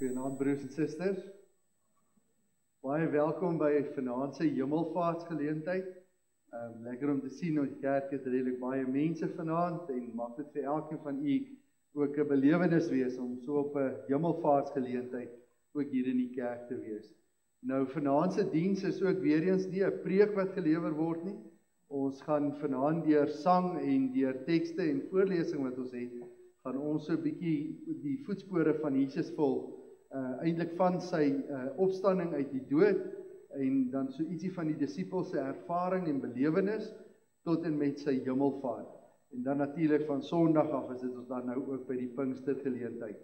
Goeienaand broers en susters. Baie welkom by vanaand se hemelvaartsgeleentheid. Lekker om te sien dat die kerk het redelik baie mense vanaand en mag dit vir elkeen van u ook 'n belewenis wees om so op 'n hemelvaartsgeleentheid ook hier in die kerk te wees. Nou vanaand se diens is ook weer eens nie 'n preek wat gelewer word nie. Ons gaan vanaand deur sang en deur tekste en voorlesing wat ons het, gaan ons so 'n bietjie die voetspore van Jesus volg. Eintlik van sy opstanding uit die dood en dan so ietsie van die disippels se ervaring en belewenis tot en met sy hemelvaart. En dan natuurlik van Sondag af is dit ons dan nou ook by die Pinkstergeleentheid.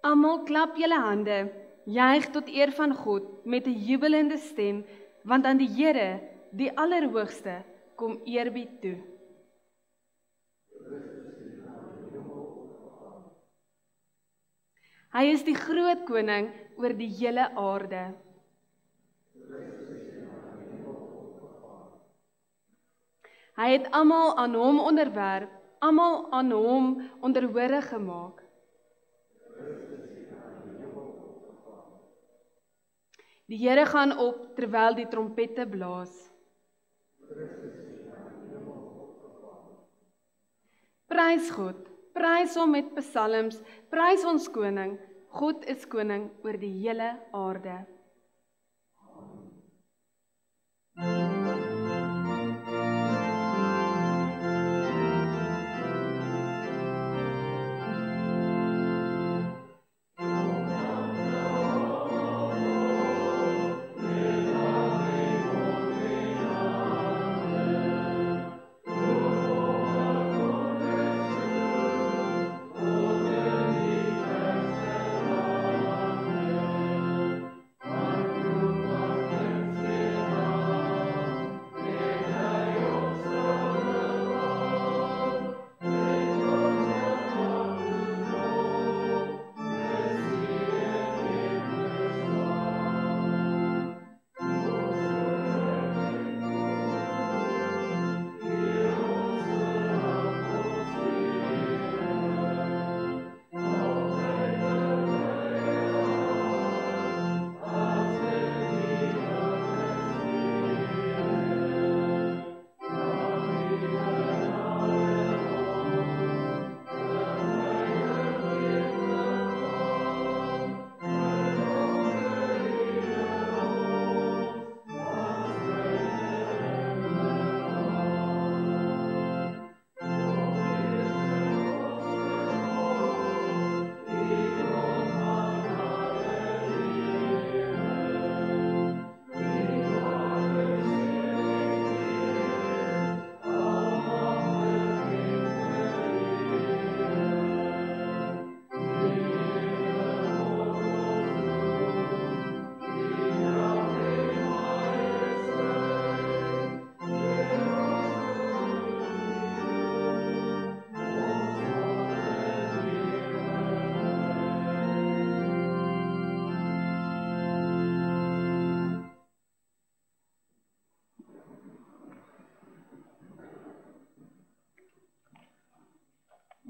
Almal klap julle hande, juig tot eer van God met 'n jubelende stem, want aan die Here, die Allerhoogste, kom eerbied toe. Hy is die groot koning oor die hele aarde. Hy het almal aan hom onderwerp, almal aan hom onderhore gemaak. Die Here gaan op terwyl die trompette blaas. Prys God, prys hom met psalms, prys ons koning. God is koning oor die hele aarde.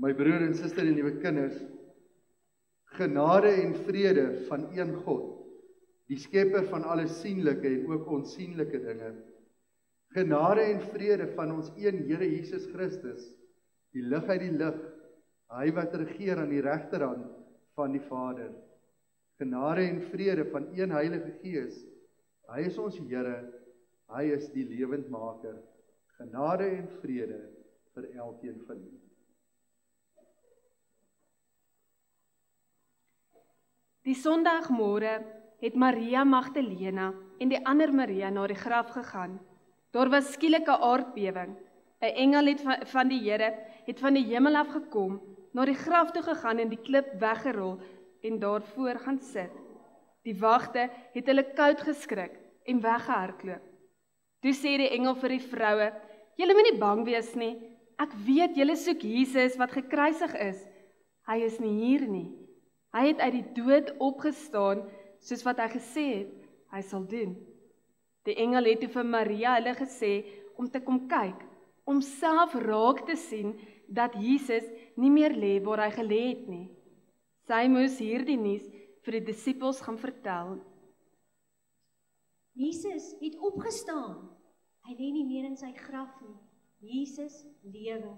My broer en suster en liewe kinders, genade en vrede van een God, die skepper van alle sienlike en ook onsienlike dinge. Genade en vrede van ons een Here Jesus Christus, die lig uit die lig, hy wat regeer aan die regterhand van die Vader. Genade en vrede van een Heilige Gees, hy is ons Here, hy is die lewendmaker. Genade en vrede vir elkeen van u. Die Sondagmôre het Maria Magdalena en die ander Maria na die graf gegaan. Daar was skielik 'n aardbewing. 'n Engel het van die Here het van die hemel af gekom, na die graf toe gegaan en die klip weggerol en daarvoor gaan sit. Die wagte het hulle koud geskrik en weggehardloop. Toe sê die engel vir die vroue: "Julle moenie bang wees nie. Ek weet julle soek Jesus wat gekruisig is. Hy is nie hier nie. Hy het uit die dood opgestaan, soos wat hy gesê het, hy sal doen." Die engel het toe vir Maria hulle gesê om te kom kyk, om self raak te sien dat Jesus nie meer lê waar hy gelê het nie. Sy moes hierdie nuus vir die disippels gaan vertel. Jesus het opgestaan. Hy lê nie meer in sy graf nie. Jesus lewe.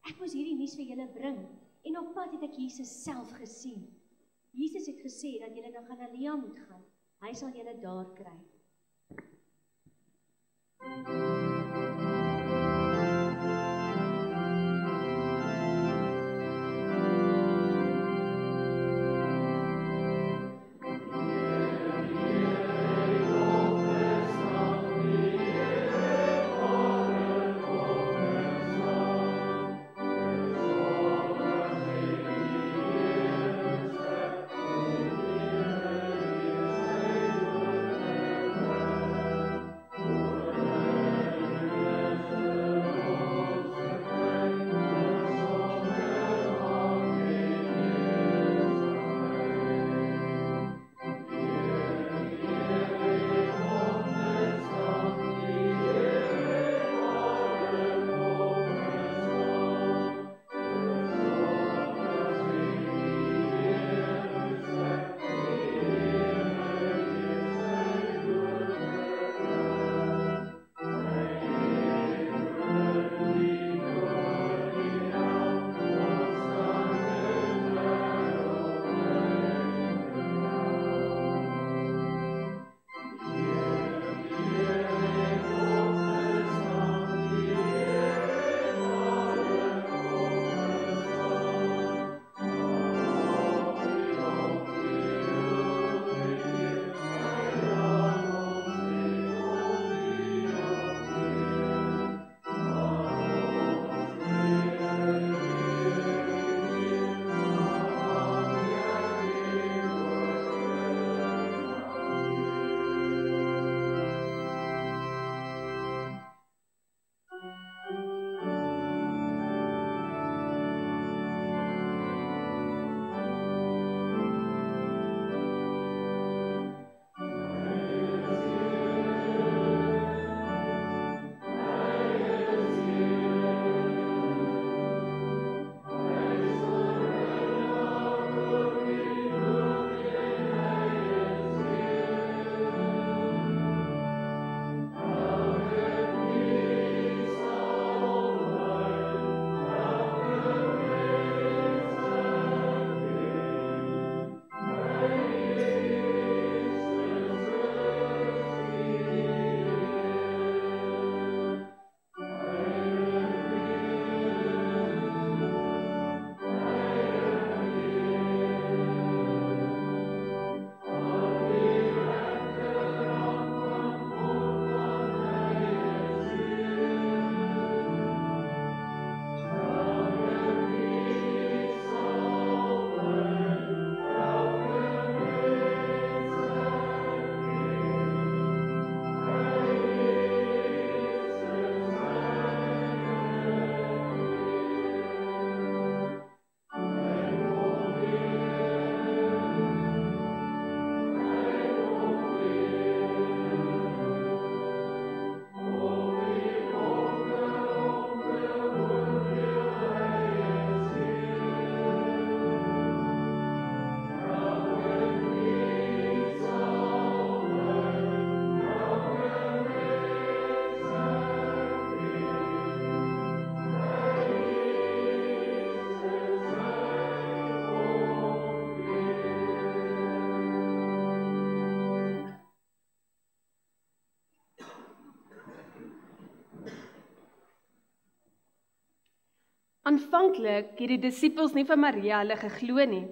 Ek moes hierdie nuus vir julle bring en op pad het ek Jesus self gesien. Jesus het gesê dat julle na Galilea moet gaan. Hy sal julle daar kry. Aanvanklik het die disippels nie van Maria hulle geglo nie.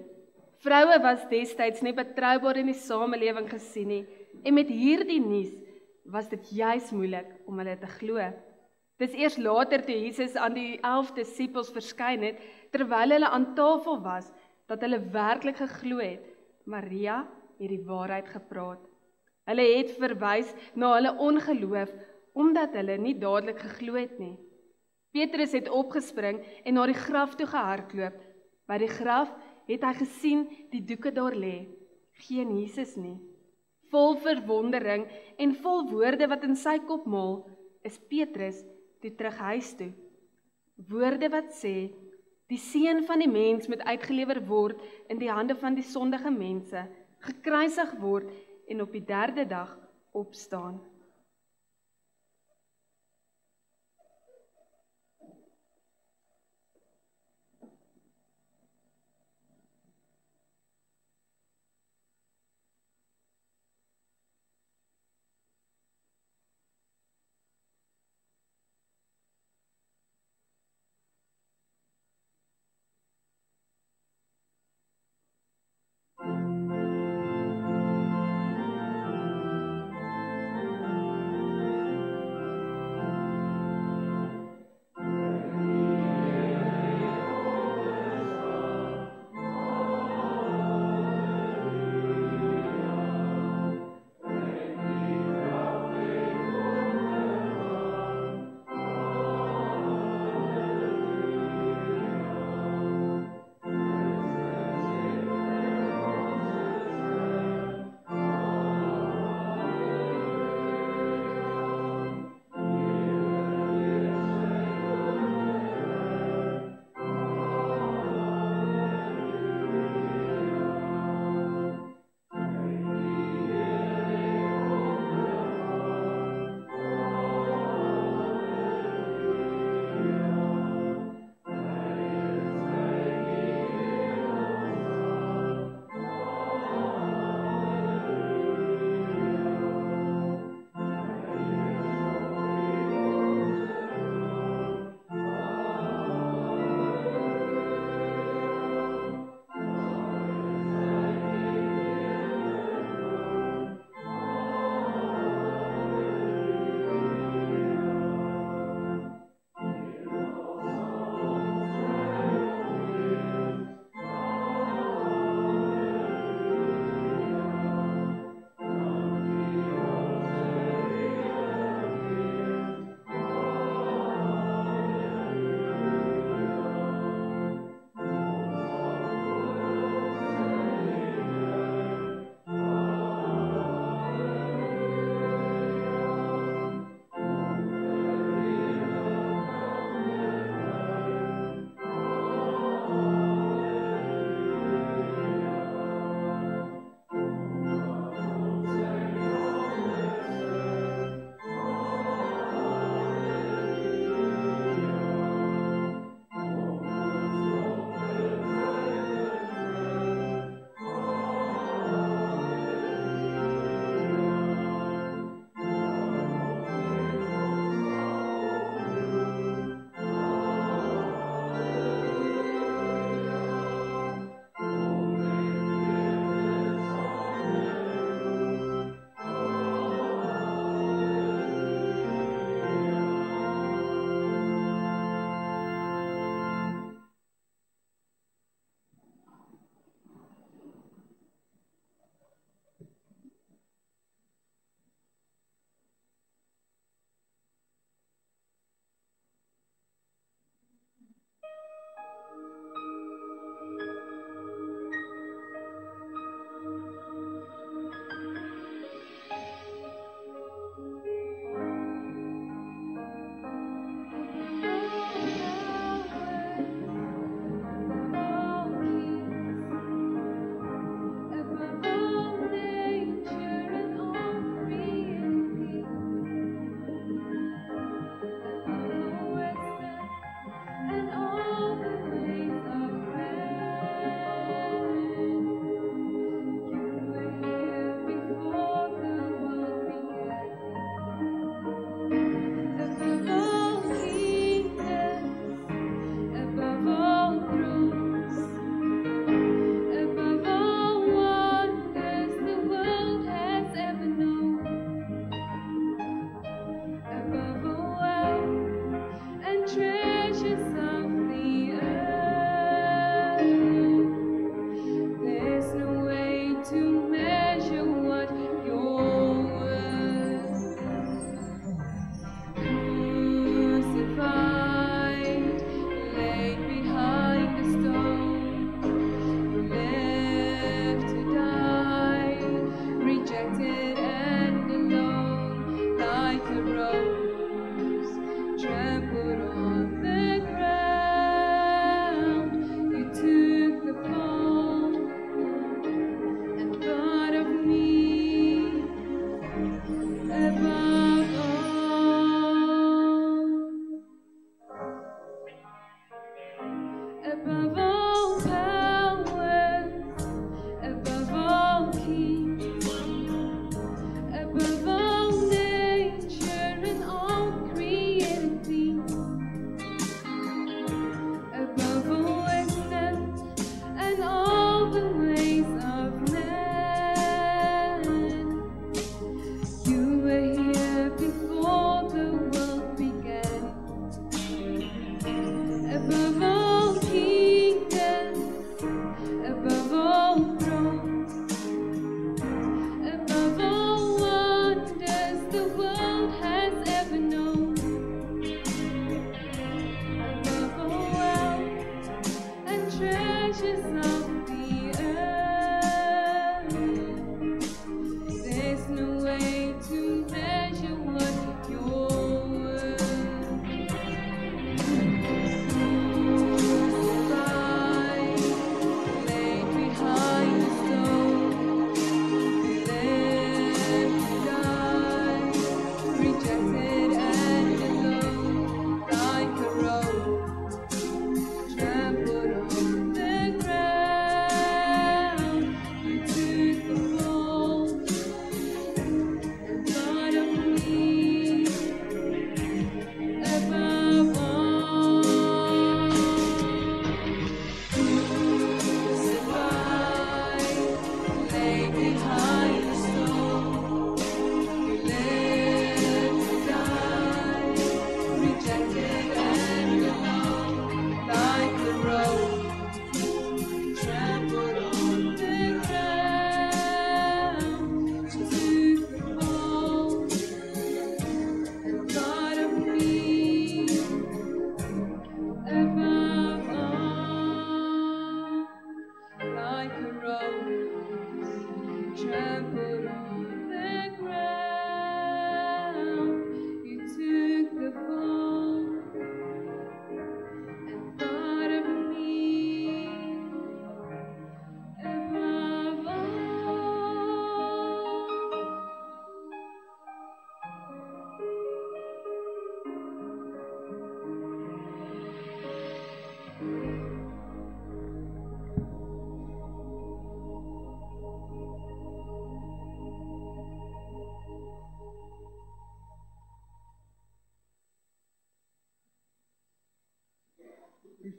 Vroue was destyds nie betroubaar in die samelewing gesien nie, en met hierdie nuus was dit juis moeilik om hulle te glo. Dis eers later toe Jesus aan die 11 disippels verskyn het, terwyl hulle aan tafel was, dat hulle werklik geglo het. Maria het die waarheid gepraat. Hulle het verwys na hulle ongeloof, omdat hulle nie dadelik geglo het nie. Petrus het opgespring en na die graf toe gehardloop. By die graf het hy gesien die doeke daar lê, geen Jesus nie. Vol verwondering en vol woorde wat in sy kop maal, is Petrus toe terug huis toe. Woorde wat sê, die seun van die mens moet uitgelewer word in die hande van die sondige mense, gekruisig word en op die 3de dag opstaan.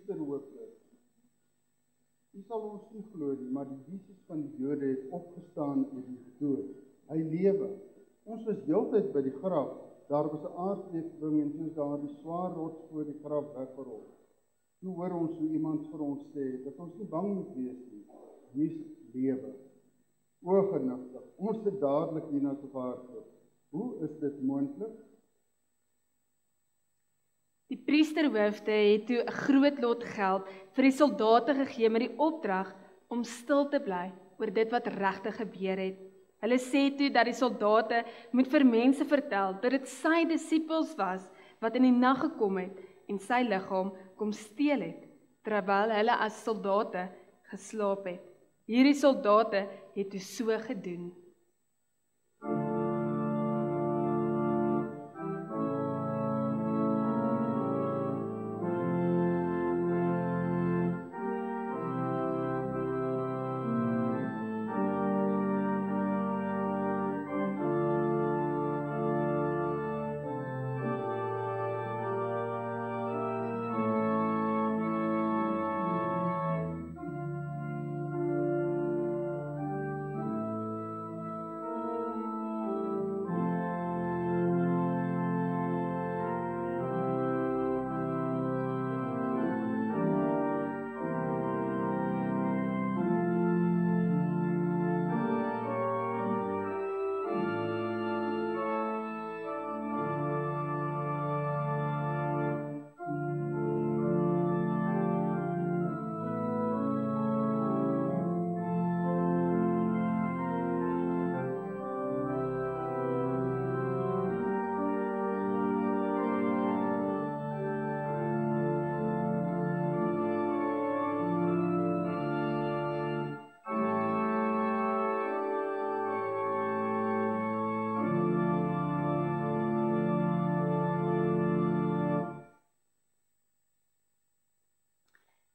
priesterhoofde. U sal ons nie glo nie, maar die Jesus van die Jode het opgestaan uit die dood. Hy lewe. Ons was heeltyd by die graf. Daar was 'n aardbewing en toe is daar die swaar rots voor die graf weggerol. Toe hoor ons hoe iemand vir ons sê dat ons nie bang moet wees nie. Jesus lewe. O genigtig, ons het dadelik hiernatoe gehardloop. Hoe is dit moontlik? Die priesterhoofde het toe 'n groot lot geld vir die soldate gegee met die opdrag om stil te bly oor dit wat regtig gebeur het. Hulle sê toe dat die soldate moet vir mense vertel dat dit sy disippels was wat in die nag gekom het en sy liggaam kom steel het, terwyl hulle as soldate geslaap het. Hierdie soldate het toe so gedoen.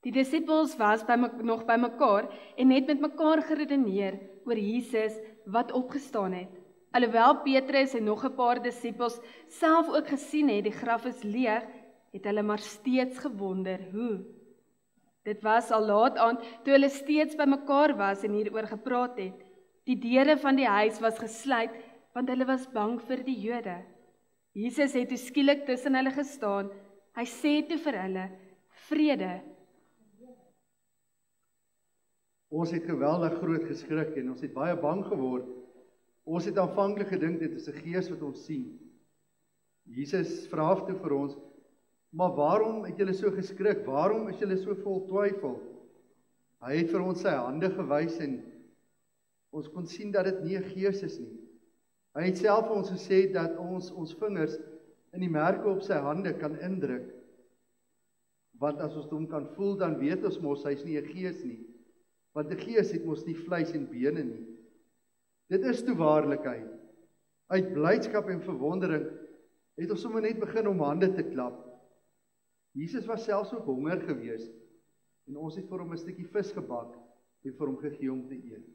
Die disippels was nog by mekaar en het met mekaar geredeneer oor Jesus wat opgestaan het. Alhoewel Petrus en nog 'n paar disippels self ook gesien het die graf is leeg, het hulle maar steeds gewonder hoe. Dit was al laat aand toe hulle steeds by mekaar was en hieroor gepraat het. Die deure van die huis was gesluit want hulle was bang vir die Jode. Jesus het toe skielik tussen hulle gestaan. Hy sê toe vir hulle: "Vrede." Ons het geweldig groot geskrik en ons het baie bang geword. Ons het aanvanklik gedink dit is 'n gees wat ons sien. Jesus vra toe vir ons: "Maar waarom het julle so geskrik? Waarom is julle so vol twyfel?" Hy het vir ons sy hande gewys en ons kon sien dat dit nie 'n gees is nie. Hy het self vir ons gesê dat ons vingers in die merke op sy hande kan indruk. Want as ons hom kan voel, dan weet ons mos hy's nie 'n gees nie. Want 'n gees het mos nie vleis en bene nie. Dit is toe waarlikheid. Uit blydskap en verwondering het ons sommer net begin om hande te klap. Jesus was selfs ook honger gewees en ons het vir hom 'n stukkie vis gebak en vir hom gegee om te eet.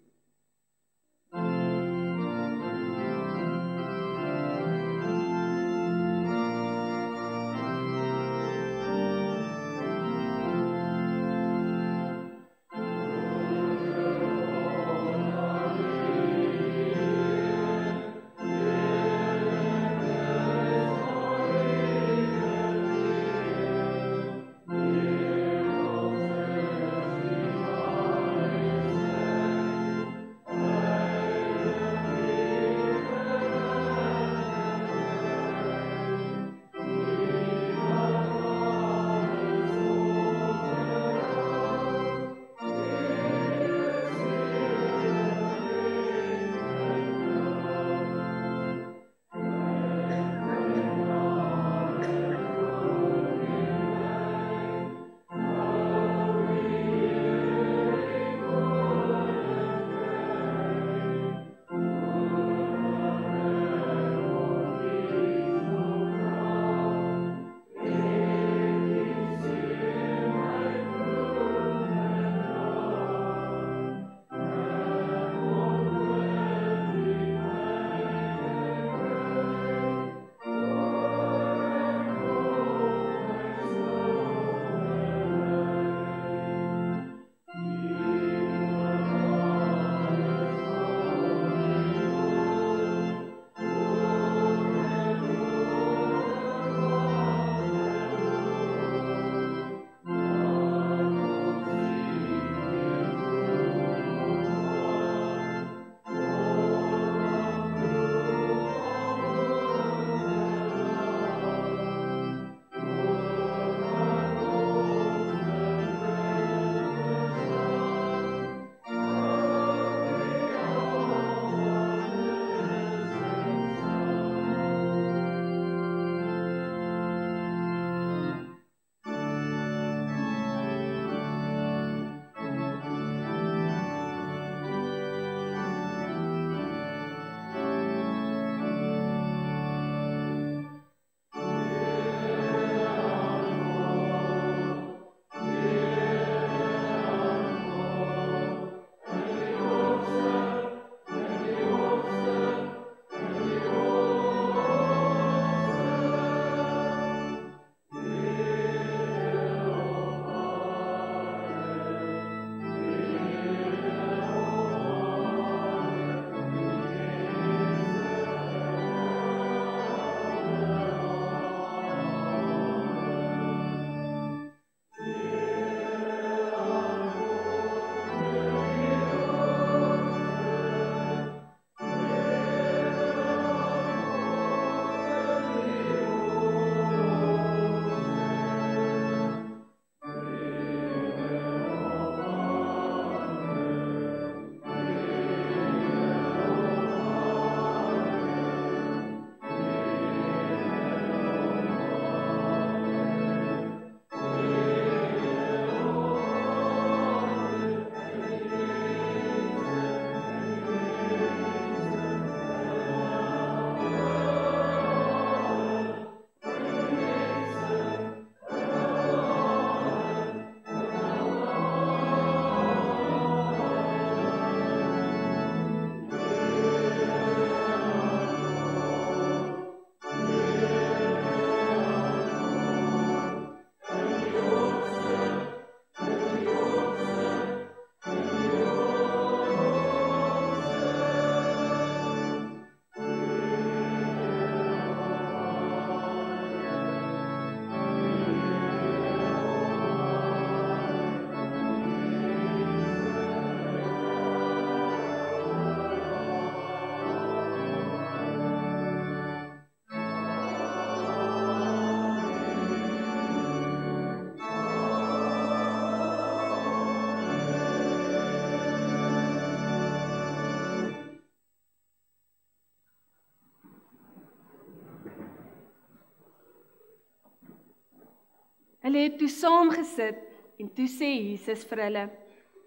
Hulle het toe saam gesit en toe sê Jesus vir hulle,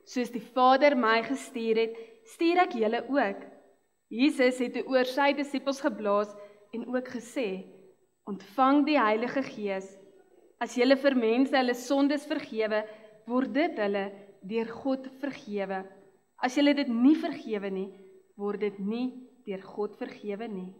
soos die Vader my gestuur het, stuur ek julle ook. Jesus het toe oor sy disippels geblaas en ook gesê, ontvang die Heilige Gees. As julle vir mense hulle sondes vergewe, word dit hulle deur God vergewe. As julle dit nie vergewe nie, word dit nie deur God vergewe nie.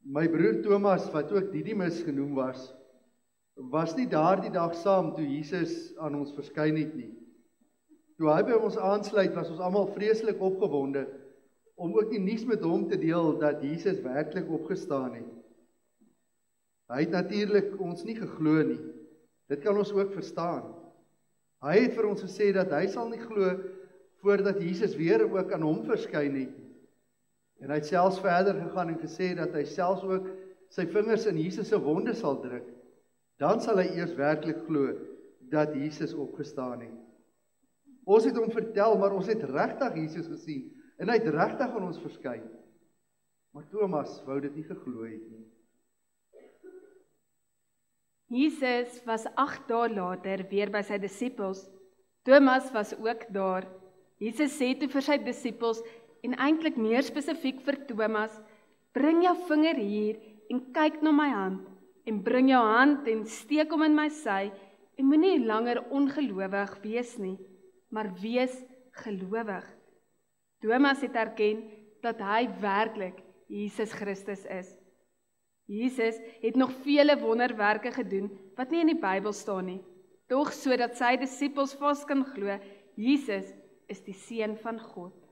My broer Thomas, wat ook Didimus genoem was nie daardie dag saam toe Jesus aan ons verskyn het nie. Toe hy by ons aansluit, was ons almal vreeslik opgewonde om ook die nuus met hom te deel dat Jesus werklik opgestaan het. Hy het natuurlik ons nie geglo nie. Dit kan ons ook verstaan. Hy het vir ons gesê dat hy sal nie glo voordat Jesus weer ook aan hom verskyn het. En hy het selfs verder gegaan en gesê dat hy selfs ook sy vingers in Jesus se wonde sal druk. Dan sal hy eers werklik glo dat Jesus opgestaan het. Ons het hom vertel, maar ons het regtig Jesus gesien en hy het regtig aan ons verskyn. Maar Thomas wou dit nie geglo het nie. Jesus was 8 dae later weer by sy disippels. Thomas was ook daar. Jesus sê toe vir sy disippels en eintlik meer spesifiek vir Thomas, bring jou vinger hier en kyk na my hand en bring jou hand en steek hom in my sy en moenie langer ongelowig wees nie, maar wees gelowig. Thomas het erken dat hy werklik Jesus Christus is. Jesus het nog vele wonderwerke gedoen wat nie in die Bybel staan nie, tog sodat sy disippels vas kan glo, Jesus is die Seun van God.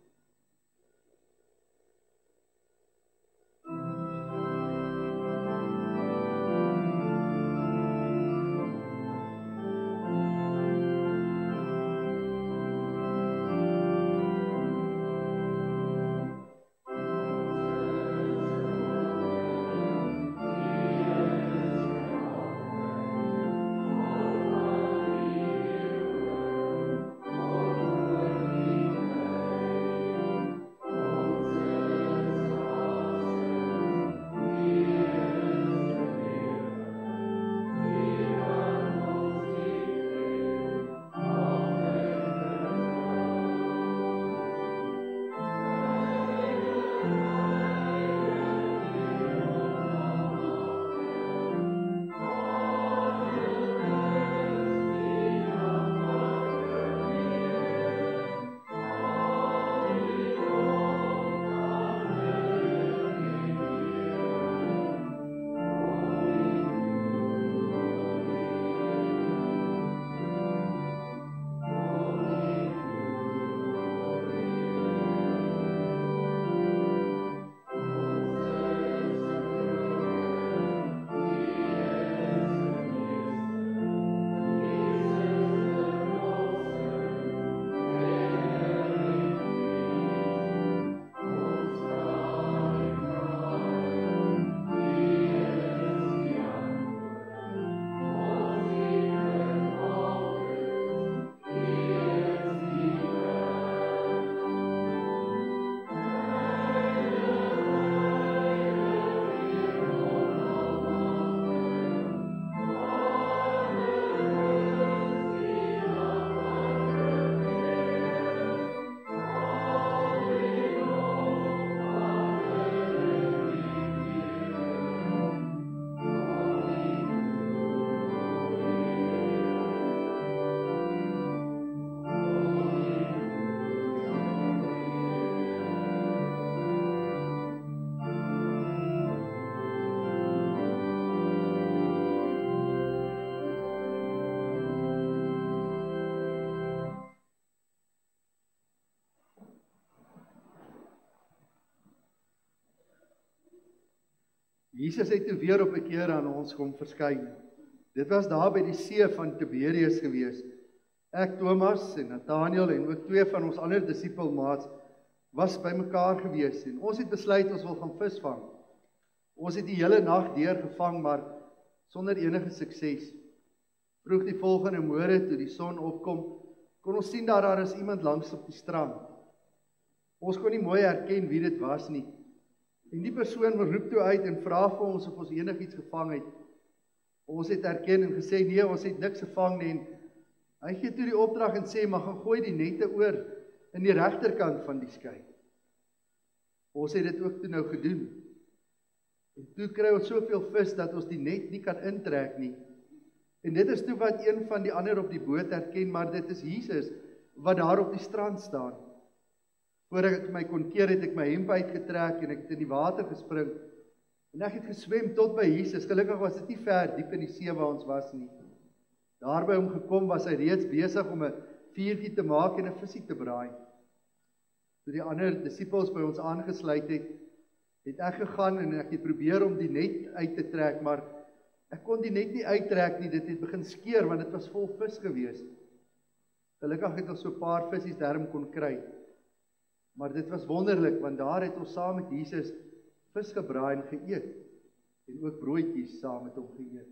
Jesus het toe weer op 'n keer aan ons kom verskyn. Dit was daar by die see van Tiberius gewees. Ek, Thomas en Nathanael en ook 2 van ons ander disipelmaats was bymekaar gewees en ons het besluit ons wil gaan visvang. Ons het die hele nag deur gevang, maar sonder enige sukses. Vroeg die volgende môre toe die son opkom, kon ons sien dat daar is iemand langs op die strand. Ons kon nie mooi herken wie dit was nie. En die persoon roep toe uit en vra vir ons of ons enigiets gevang het. Ons het erken en gesê nee, ons het niks gevang nie. En hy gee toe die opdrag en sê, maar gaan gooi die nette oor in die regterkant van die skei. Ons het dit ook toe nou gedoen. En toe kry ons soveel vis dat ons die net nie kan intrek nie. En dit is toe wat een van die ander op die boot herken, maar dit is Jesus wat daar op die strand staan. Voordat ek my kon keer, het ek my hemp uitgetrek en ek het in die water gespring. En ek het geswem tot by Jesus. Gelukkig was dit nie ver diep in die see waar ons was nie. Daar by hom gekom was hy reeds besig om 'n vuurtjie te maak en 'n visie te braai. Toe die ander disippels by ons aangesluit het ek gegaan en ek het probeer om die net uit te trek, maar ek kon die net nie uittrek nie, dit het begin skeur want dit was vol vis gewees. Gelukkig het ons so 'n paar visies darm kon kry. Maar dit was wonderlik, want daar het ons saam met Jesus vis gebraai en geëet, en ook broodjies saam met hom geëet.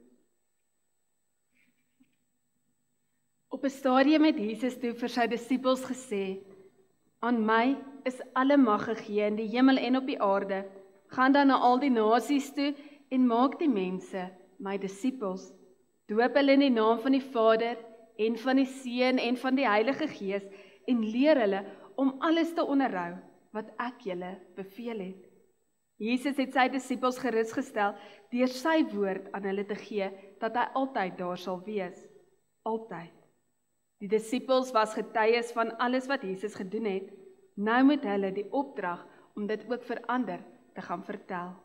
Op 'n stadium het Jesus toe vir sy disippels gesê, aan my is alle mag gegee in die hemel en op die aarde. Gaan dan na al die nasies toe en maak die mense my disippels. Doop hulle in die naam van die Vader en van die Seun en van die Heilige Gees en leer hulle om alles te onderhou wat ek julle beveel het. Jesus het sy disippels gerus gestel deur sy woord aan hulle te gee dat hy altyd daar sal wees. Altyd. Die disippels was getuies van alles wat Jesus gedoen het. Nou moet hulle die opdrag om dit ook vir ander te gaan vertel.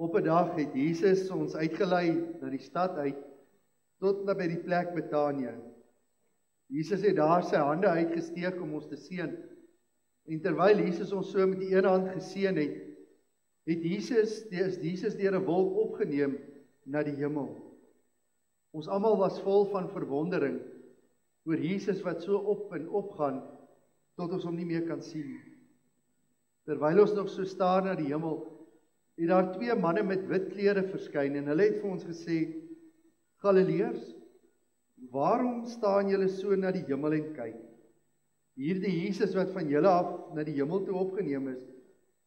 Op 'n dag het Jesus ons uitgelei na die stad uit, tot by die plek Betanië. Jesus het daar sy hande uitgesteek om ons te seën. En terwyl Jesus ons so met die een hand geseën het, is Jesus deur 'n wolk opgeneem na die hemel. Ons almal was vol van verwondering oor Jesus wat so op en op gaan, tot ons hom nie meer kan sien. Terwyl ons nog so staar na die hemel, het daar 2 manne met wit klere verskyn en hulle het vir ons gesê, Galileërs, waarom staan julle so na die hemel en kyk? Hierdie Jesus wat van julle af na die hemel toe opgeneem is,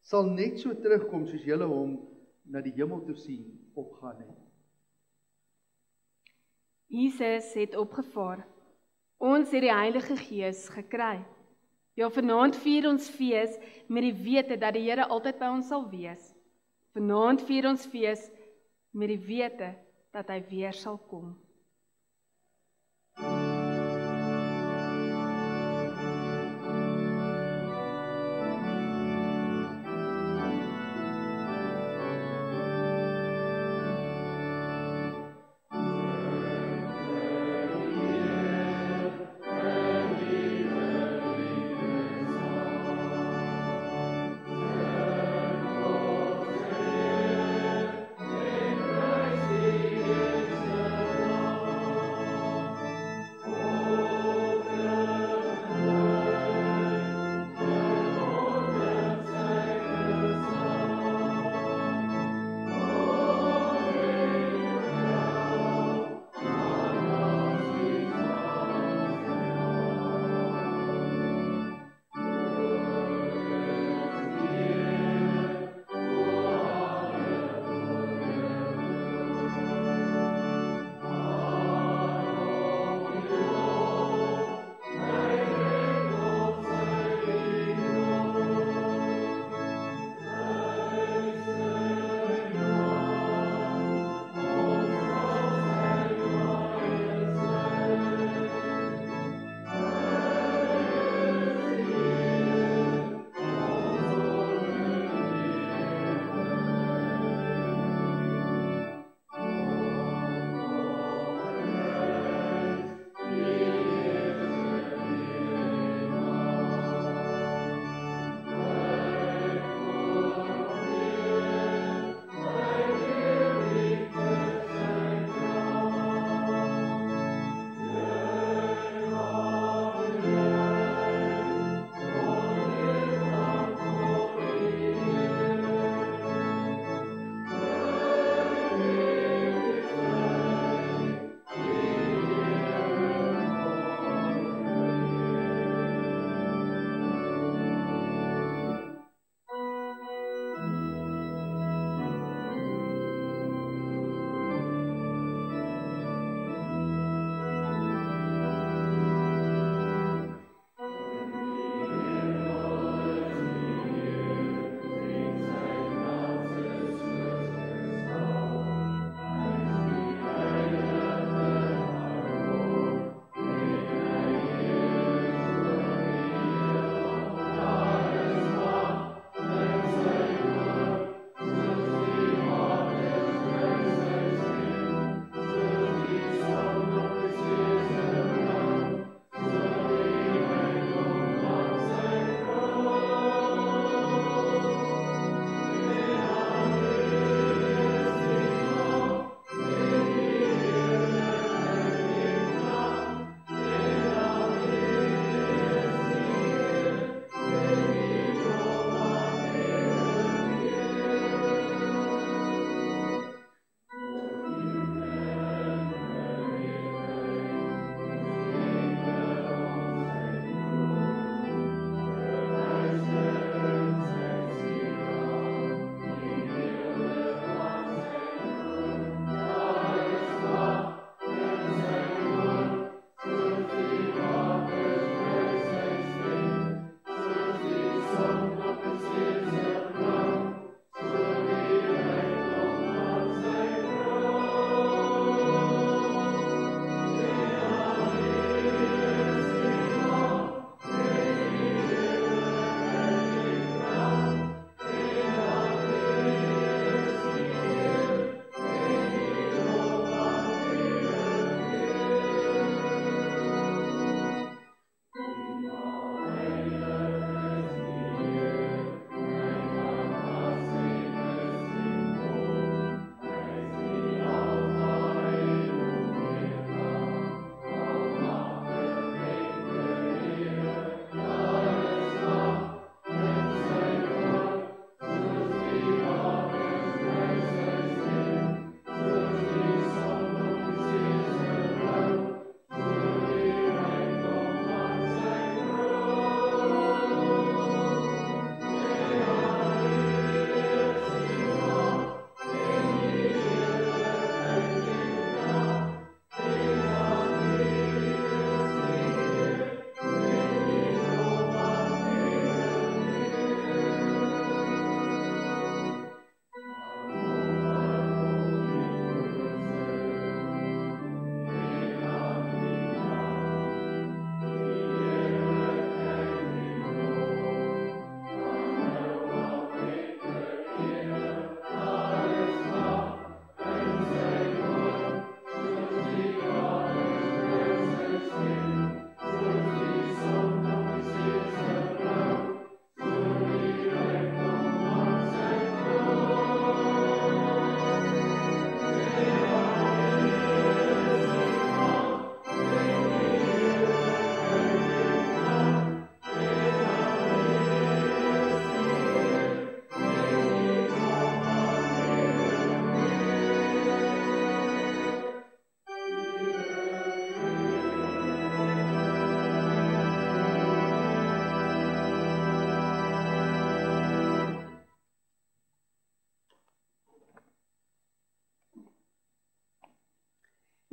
sal net so terugkom soos julle hom na die hemel toe sien opgaan het. Jesus het opgevaar. Ons het die Heilige Gees gekry. Ja, vanaand vier ons fees met die wete dat die Here altyd by ons sal wees. Vanaand vier ons fees met die wete dat hy weer sal kom.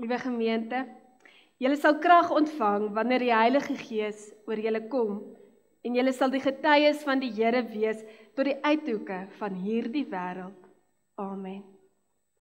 Liewe gemeente, julle sal krag ontvang wanneer die Heilige Gees oor julle kom en julle sal die getuies van die Here wees tot die uithoeke van hierdie wêreld. Amen.